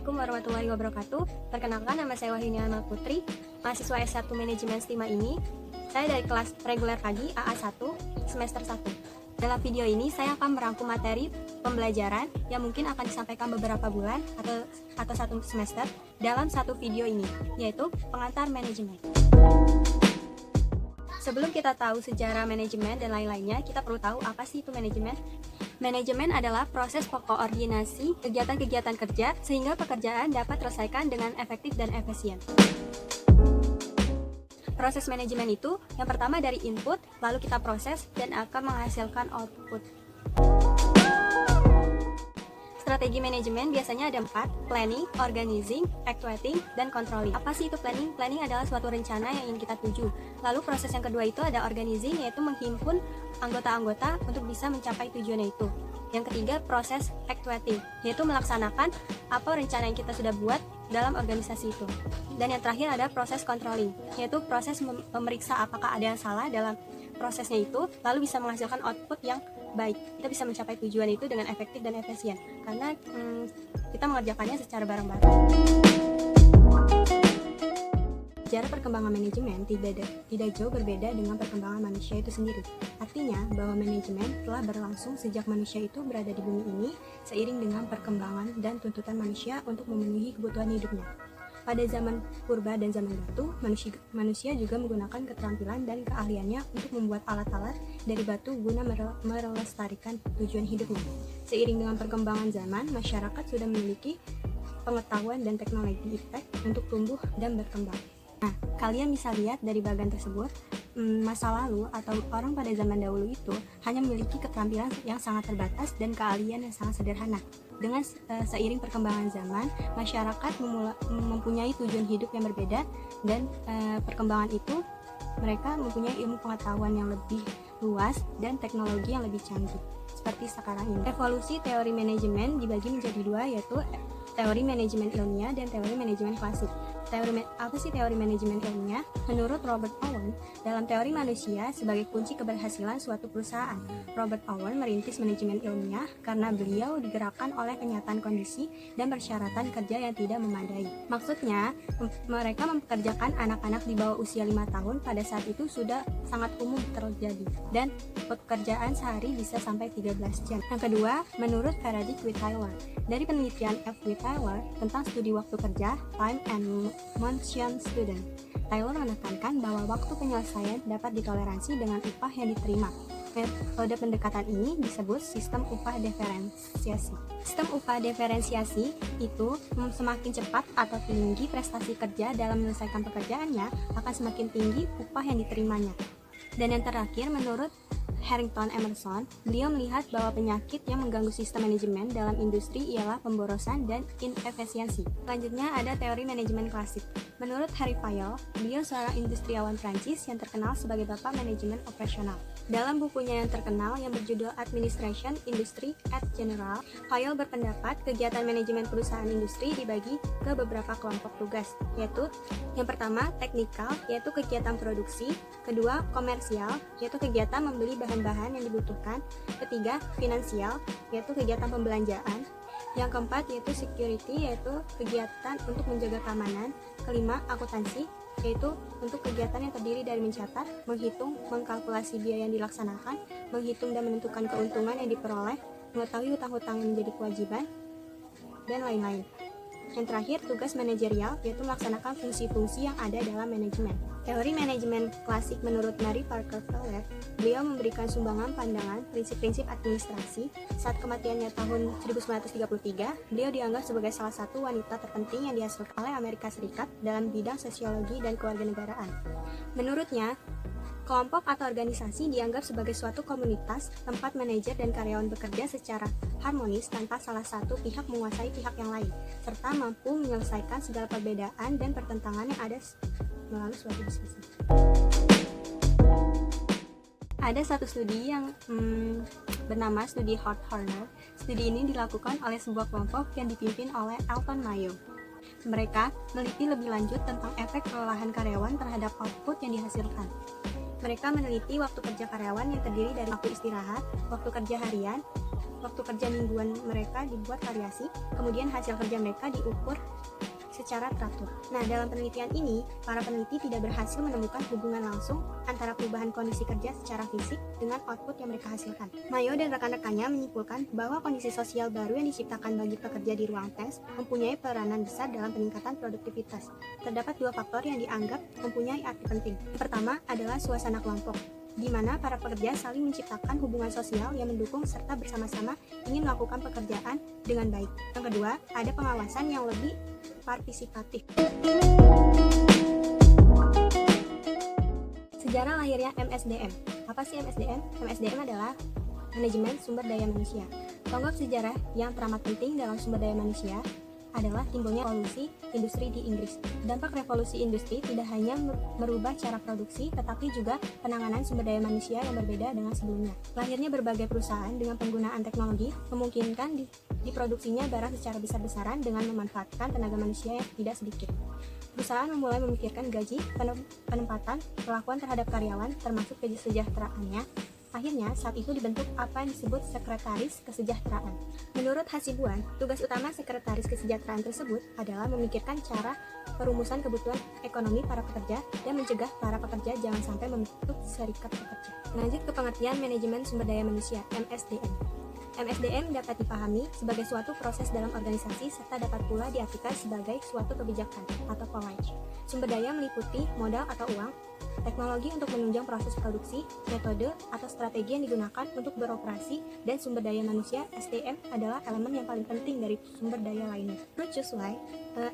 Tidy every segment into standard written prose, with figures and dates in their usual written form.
Assalamualaikum warahmatullahi wabarakatuh. Perkenalkan, nama saya Wahyuni Amal Putri, mahasiswa S1 Manajemen STIMA ini. Saya dari kelas reguler pagi AA1 semester 1. Dalam video ini saya akan merangkum materi pembelajaran yang mungkin akan disampaikan beberapa bulan atau satu semester dalam satu video ini, yaitu pengantar manajemen. Sebelum kita tahu sejarah manajemen dan lain-lainnya, kita perlu tahu apa sih itu manajemen. Manajemen adalah proses koordinasi kegiatan-kegiatan kerja sehingga pekerjaan dapat terselesaikan dengan efektif dan efisien. Proses manajemen itu yang pertama dari input, lalu kita proses dan akan menghasilkan output. Strategi manajemen biasanya ada 4: planning, organizing, actuating, dan controlling. Apa sih itu planning? Planning adalah suatu rencana yang ingin kita tuju. Lalu proses yang kedua itu ada organizing, yaitu menghimpun anggota-anggota untuk bisa mencapai tujuannya itu. Yang ketiga proses actuating, yaitu melaksanakan apa rencana yang kita sudah buat dalam organisasi itu. Dan yang terakhir ada proses controlling, yaitu proses memeriksa apakah ada yang salah dalam prosesnya itu, lalu bisa menghasilkan output yang baik. Kita bisa mencapai tujuan itu dengan efektif dan efisien karena kita mengerjakannya secara bareng-bareng. Sejarah perkembangan manajemen tidak jauh berbeda dengan perkembangan manusia itu sendiri. Artinya bahwa manajemen telah berlangsung sejak manusia itu berada di bumi ini seiring dengan perkembangan dan tuntutan manusia untuk memenuhi kebutuhan hidupnya. Pada zaman purba dan zaman batu, manusia juga menggunakan keterampilan dan keahliannya untuk membuat alat-alat dari batu guna melestarikan tujuan hidupnya. Seiring dengan perkembangan zaman, masyarakat sudah memiliki pengetahuan dan teknologi iptek untuk tumbuh dan berkembang. Nah, kalian bisa lihat dari bagian tersebut, masa lalu atau orang pada zaman dahulu itu hanya memiliki keterampilan yang sangat terbatas dan keahlian yang sangat sederhana. Dengan seiring perkembangan zaman, masyarakat mempunyai tujuan hidup yang berbeda dan perkembangan itu mereka mempunyai ilmu pengetahuan yang lebih luas dan teknologi yang lebih canggih. Seperti sekarang ini. Evolusi teori manajemen dibagi menjadi dua, yaitu teori manajemen ilmiah dan teori manajemen klasik. Apa sih teori manajemen ilmiah? Menurut Robert Owen, dalam teori manusia sebagai kunci keberhasilan suatu perusahaan. Robert Owen merintis manajemen ilmiah karena beliau digerakkan oleh kenyataan kondisi dan persyaratan kerja yang tidak memadai. Maksudnya, mereka mempekerjakan anak-anak di bawah usia 5 tahun pada saat itu sudah sangat umum terjadi, dan pekerjaan sehari bisa sampai 13 jam. Yang kedua, menurut Frederick Whittyler, dari penelitian F. Whittyler tentang studi waktu kerja, time and motion student, Taylor menekankan bahwa waktu penyelesaian dapat ditoleransi dengan upah yang diterima. Metode pendekatan ini disebut sistem upah diferensiasi. Sistem upah diferensiasi itu semakin cepat atau tinggi prestasi kerja dalam menyelesaikan pekerjaannya, akan semakin tinggi upah yang diterimanya. Dan yang terakhir, menurut Harrington Emerson, beliau melihat bahwa penyakit yang mengganggu sistem manajemen dalam industri ialah pemborosan dan inefisiensi. Selanjutnya ada teori manajemen klasik. Menurut Harry Fayol, beliau seorang industriawan Prancis yang terkenal sebagai bapak manajemen operasional. Dalam bukunya yang terkenal yang berjudul Administration, Industry et General, Fayol berpendapat kegiatan manajemen perusahaan industri dibagi ke beberapa kelompok tugas, yaitu yang pertama teknikal, yaitu kegiatan produksi; kedua komersial, yaitu kegiatan membeli bahan-bahan yang dibutuhkan; ketiga finansial, yaitu kegiatan pembelanjaan; yang keempat yaitu security, yaitu kegiatan untuk menjaga keamanan; kelima akuntansi, yaitu untuk kegiatan yang terdiri dari mencatat, menghitung, mengkalkulasi biaya yang dilaksanakan, menghitung dan menentukan keuntungan yang diperoleh, mengetahui hutang-hutang yang menjadi kewajiban, dan lain-lain. Yang terakhir, tugas manajerial, yaitu melaksanakan fungsi-fungsi yang ada dalam manajemen. Teori manajemen klasik menurut Mary Parker Fowler, beliau memberikan sumbangan pandangan prinsip-prinsip administrasi. Saat kematiannya tahun 1933, beliau dianggap sebagai salah satu wanita terpenting yang dihasilkan oleh Amerika Serikat dalam bidang sosiologi dan kewarganegaraan. Menurutnya, kelompok atau organisasi dianggap sebagai suatu komunitas tempat manajer dan karyawan bekerja secara harmonis tanpa salah satu pihak menguasai pihak yang lain, serta mampu menyelesaikan segala perbedaan dan pertentangan yang ada melalui suatu diskusi. Ada satu studi yang bernama studi Hawthorne. Studi ini dilakukan oleh sebuah kelompok yang dipimpin oleh Elton Mayo. Mereka meneliti lebih lanjut tentang efek kelelahan karyawan terhadap output yang dihasilkan. Mereka meneliti waktu kerja karyawan yang terdiri dari waktu istirahat, waktu kerja harian, waktu kerja mingguan mereka dibuat variasi, kemudian hasil kerja mereka diukur secara teratur. Nah, dalam penelitian ini, para peneliti tidak berhasil menemukan hubungan langsung antara perubahan kondisi kerja secara fisik dengan output yang mereka hasilkan. Mayo dan rekan-rekannya menyimpulkan bahwa kondisi sosial baru yang diciptakan bagi pekerja di ruang tes mempunyai peranan besar dalam peningkatan produktivitas. Terdapat dua faktor yang dianggap mempunyai arti penting. Yang pertama adalah suasana kelompok, di mana para pekerja saling menciptakan hubungan sosial yang mendukung serta bersama-sama ingin melakukan pekerjaan dengan baik. Yang kedua, ada pengawasan yang lebih partisipatif. Sejarah lahirnya MSDM. Apa sih MSDM? MSDM adalah Manajemen Sumber Daya Manusia. Tonggak sejarah yang teramat penting dalam sumber daya manusia adalah timbulnya revolusi industri di Inggris. Dampak revolusi industri tidak hanya merubah cara produksi, tetapi juga penanganan sumber daya manusia yang berbeda dengan sebelumnya. Lahirnya berbagai perusahaan dengan penggunaan teknologi memungkinkan diproduksinya barang secara besar-besaran dengan memanfaatkan tenaga manusia yang tidak sedikit. Perusahaan memulai memikirkan gaji, penempatan, perlakuan terhadap karyawan, termasuk kesejahteraannya. Akhirnya, saat itu dibentuk apa yang disebut Sekretaris Kesejahteraan. Menurut Hasibuan, tugas utama Sekretaris Kesejahteraan tersebut adalah memikirkan cara perumusan kebutuhan ekonomi para pekerja dan mencegah para pekerja jangan sampai membentuk serikat pekerja. Lanjut ke pengertian Manajemen Sumber Daya Manusia, MSDM. MSDM dapat dipahami sebagai suatu proses dalam organisasi serta dapat pula diartikan sebagai suatu kebijakan atau policy. Sumber daya meliputi modal atau uang, teknologi untuk menunjang proses produksi, metode atau strategi yang digunakan untuk beroperasi, dan sumber daya manusia (SDM) adalah elemen yang paling penting dari sumber daya lainnya. Menurut Chusway,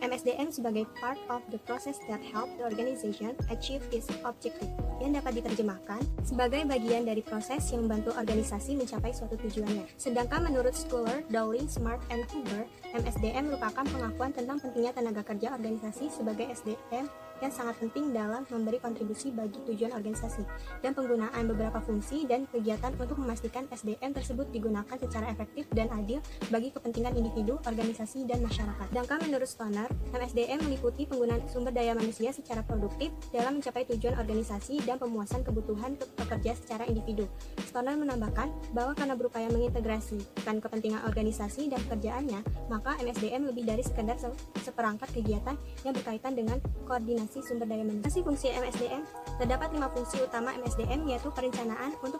MSDM sebagai part of the process that help the organization achieve its objective, yang dapat diterjemahkan sebagai bagian dari proses yang membantu organisasi mencapai suatu tujuannya. Sedangkan menurut Schuller, Dowling, Smart, and Huber, MSDM merupakan pengakuan tentang pentingnya tenaga kerja organisasi sebagai SDM yang sangat penting dalam memberi kontribusi bagi tujuan organisasi, dan penggunaan beberapa fungsi dan kegiatan untuk memastikan SDM tersebut digunakan secara efektif dan adil bagi kepentingan individu, organisasi, dan masyarakat. Sedangkan menurut Stoner, MSDM meliputi penggunaan sumber daya manusia secara produktif dalam mencapai tujuan organisasi dan pemuasan kebutuhan pekerja secara individu. Stoner menambahkan bahwa karena berupaya mengintegrasikan kepentingan organisasi dan pekerjaannya, maka MSDM lebih dari sekedar seperangkat kegiatan yang berkaitan dengan koordinasi sumber daya manusia. Fungsi MSDM, terdapat 5 fungsi utama MSDM, yaitu perencanaan untuk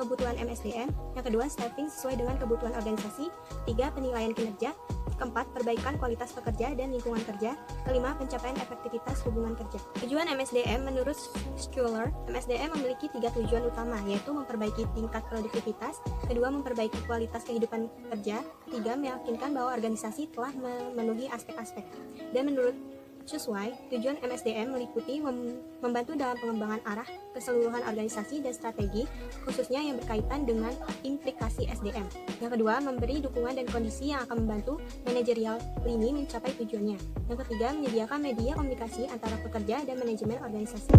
kebutuhan MSDM, yang kedua staffing sesuai dengan kebutuhan organisasi, ketiga penilaian kinerja, keempat perbaikan kualitas pekerja dan lingkungan kerja, kelima pencapaian efektivitas hubungan kerja. Tujuan MSDM menurut Schuller, MSDM memiliki 3 tujuan utama, yaitu memperbaiki tingkat produktivitas, kedua memperbaiki kualitas kehidupan kerja, ketiga meyakinkan bahwa organisasi telah memenuhi aspek-aspek. Dan menurut Chusway, tujuan MSDM meliputi membantu dalam pengembangan arah keseluruhan organisasi dan strategi, khususnya yang berkaitan dengan implikasi SDM. Yang kedua, memberi dukungan dan kondisi yang akan membantu manajerial lini mencapai tujuannya. Yang ketiga, menyediakan media komunikasi antara pekerja dan manajemen organisasi.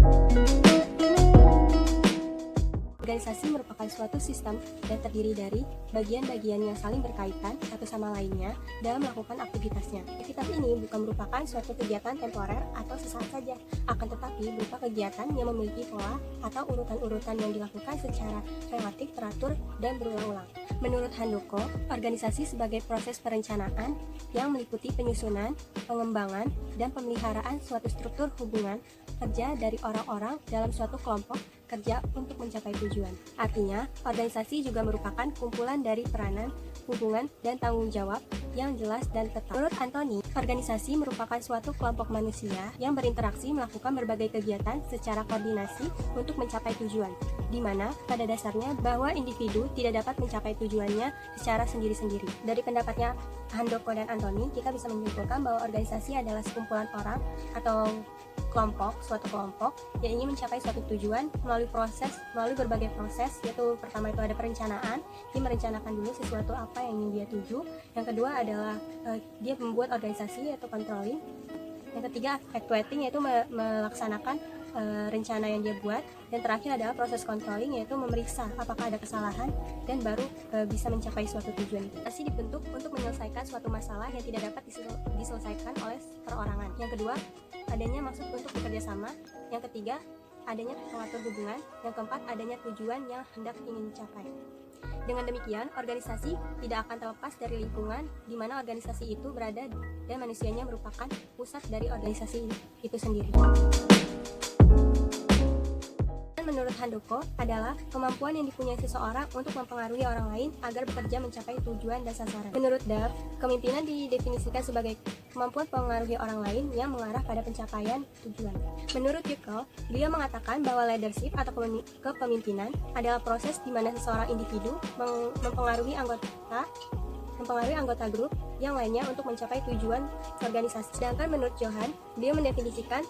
Organisasi merupakan suatu sistem yang terdiri dari bagian-bagian yang saling berkaitan satu sama lainnya dalam melakukan aktivitasnya. Aktivitas ini bukan merupakan suatu kegiatan temporer atau sesaat saja, akan tetapi berupa kegiatan yang memiliki pola atau urutan-urutan yang dilakukan secara relatif teratur dan berulang-ulang. Menurut Handoko, organisasi sebagai proses perencanaan yang meliputi penyusunan, pengembangan, dan pemeliharaan suatu struktur hubungan kerja dari orang-orang dalam suatu kelompok kerja untuk mencapai tujuan. Artinya, organisasi juga merupakan kumpulan dari peranan, hubungan, dan tanggung jawab yang jelas dan tetap. Menurut Anthony, organisasi merupakan suatu kelompok manusia yang berinteraksi melakukan berbagai kegiatan secara koordinasi untuk mencapai tujuan, di mana pada dasarnya bahwa individu tidak dapat mencapai tujuannya secara sendiri-sendiri. Dari pendapatnya Handoko dan Anthony, kita bisa menyimpulkan bahwa organisasi adalah sekumpulan orang atau suatu kelompok yang ingin mencapai suatu tujuan melalui berbagai proses, yaitu pertama itu ada perencanaan, dia merencanakan dulu sesuatu apa yang ingin dia tuju. Yang kedua adalah dia membuat organisasi atau controlling. Yang ketiga actuating, yaitu melaksanakan rencana yang dia buat. Dan terakhir adalah proses controlling, yaitu memeriksa apakah ada kesalahan dan baru bisa mencapai suatu tujuan itu. Organisasi dibentuk untuk menyelesaikan suatu masalah yang tidak dapat diselesaikan oleh perorangan. Yang kedua, adanya maksud untuk bekerja sama. Yang ketiga, adanya pengatur hubungan. Yang keempat, adanya tujuan yang hendak ingin dicapai. Dengan demikian, organisasi tidak akan terlepas dari lingkungan di mana organisasi itu berada dan manusianya merupakan pusat dari organisasi itu sendiri. Menurut Handoko adalah kemampuan yang dipunyai seseorang untuk mempengaruhi orang lain agar bekerja mencapai tujuan dan sasaran. Menurut Duff, kepemimpinan didefinisikan sebagai kemampuan mempengaruhi orang lain yang mengarah pada pencapaian tujuan. Menurut Yukel, beliau mengatakan bahwa leadership atau kepemimpinan adalah proses di mana seseorang individu mempengaruhi anggota grup yang lainnya untuk mencapai tujuan organisasi. Sedangkan menurut Johan, beliau mendefinisikan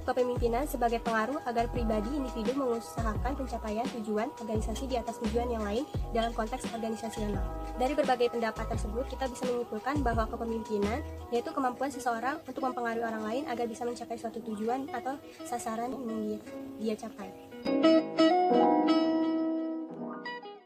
kepemimpinan sebagai pengaruh agar pribadi individu mengusahakan pencapaian tujuan organisasi di atas tujuan yang lain dalam konteks organisasional. Dari berbagai pendapat tersebut, kita bisa menyimpulkan bahwa kepemimpinan yaitu kemampuan seseorang untuk mempengaruhi orang lain agar bisa mencapai suatu tujuan atau sasaran yang ingin dia capai.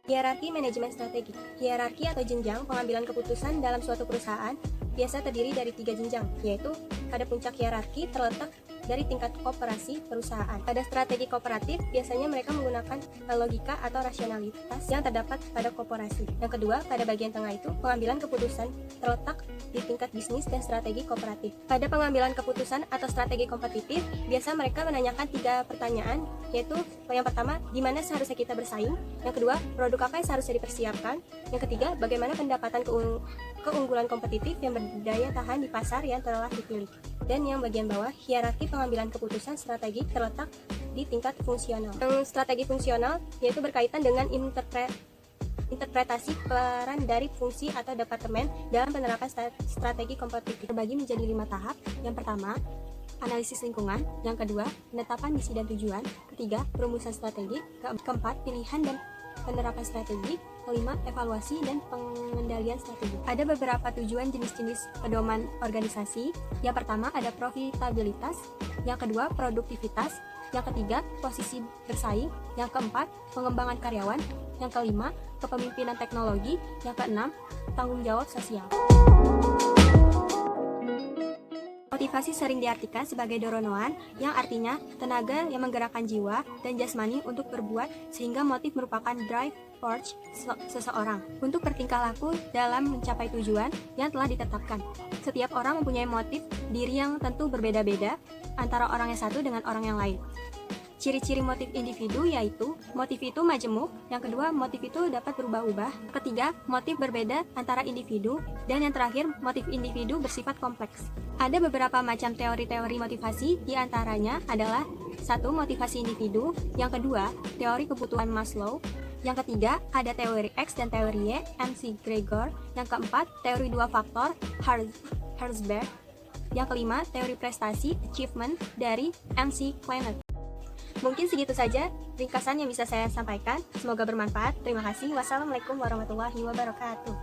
Hierarki manajemen strategi. Hierarki atau jenjang pengambilan keputusan dalam suatu perusahaan biasa terdiri dari 3 jenjang, yaitu pada puncak hierarki terletak dari tingkat kooperasi perusahaan. Pada strategi kooperatif, biasanya mereka menggunakan logika atau rasionalitas yang terdapat pada koperasi. Yang kedua, pada bagian tengah itu, pengambilan keputusan terletak di tingkat bisnis dan strategi kooperatif. Pada pengambilan keputusan atau strategi kompetitif, biasa mereka menanyakan 3 pertanyaan, yaitu yang pertama, di mana seharusnya kita bersaing? Yang kedua, produk apa yang seharusnya dipersiapkan? Yang ketiga, bagaimana pendapatan keunggulan kompetitif yang berdaya tahan di pasar yang telah dipilih. Dan yang bagian bawah, hierarki pengambilan keputusan strategi terletak di tingkat fungsional. Yang strategi fungsional yaitu berkaitan dengan interpretasi peran dari fungsi atau departemen dalam penerapan strategi kompetitif. Terbagi menjadi 5 tahap. Yang pertama, analisis lingkungan. Yang kedua, penetapan misi dan tujuan. Ketiga, perumusan strategi. Keempat, pilihan dan penerapan strategi. Kelima, evaluasi dan pengendalian strategi. Ada beberapa tujuan jenis-jenis pedoman organisasi. Yang pertama ada profitabilitas, yang kedua produktivitas, yang ketiga posisi bersaing, yang keempat pengembangan karyawan, yang kelima kepemimpinan teknologi, yang keenam tanggung jawab sosial. Motivasi sering diartikan sebagai dorongan, yang artinya tenaga yang menggerakkan jiwa dan jasmani untuk berbuat, sehingga motif merupakan drive force seseorang untuk bertingkah laku dalam mencapai tujuan yang telah ditetapkan. Setiap orang mempunyai motif diri yang tentu berbeda-beda antara orang yang satu dengan orang yang lain. Ciri-ciri motif individu yaitu motif itu majemuk, yang kedua motif itu dapat berubah-ubah, ketiga motif berbeda antara individu, dan yang terakhir motif individu bersifat kompleks. Ada beberapa macam teori-teori motivasi, diantaranya adalah 1. Motivasi individu, yang kedua teori kebutuhan Maslow, yang ketiga ada teori X dan teori Y, MC Gregor, yang keempat teori 2 faktor Herzberg, yang kelima teori prestasi achievement dari MC Kleiner. Mungkin segitu saja ringkasan yang bisa saya sampaikan. Semoga bermanfaat. Terima kasih. Wassalamualaikum warahmatullahi wabarakatuh.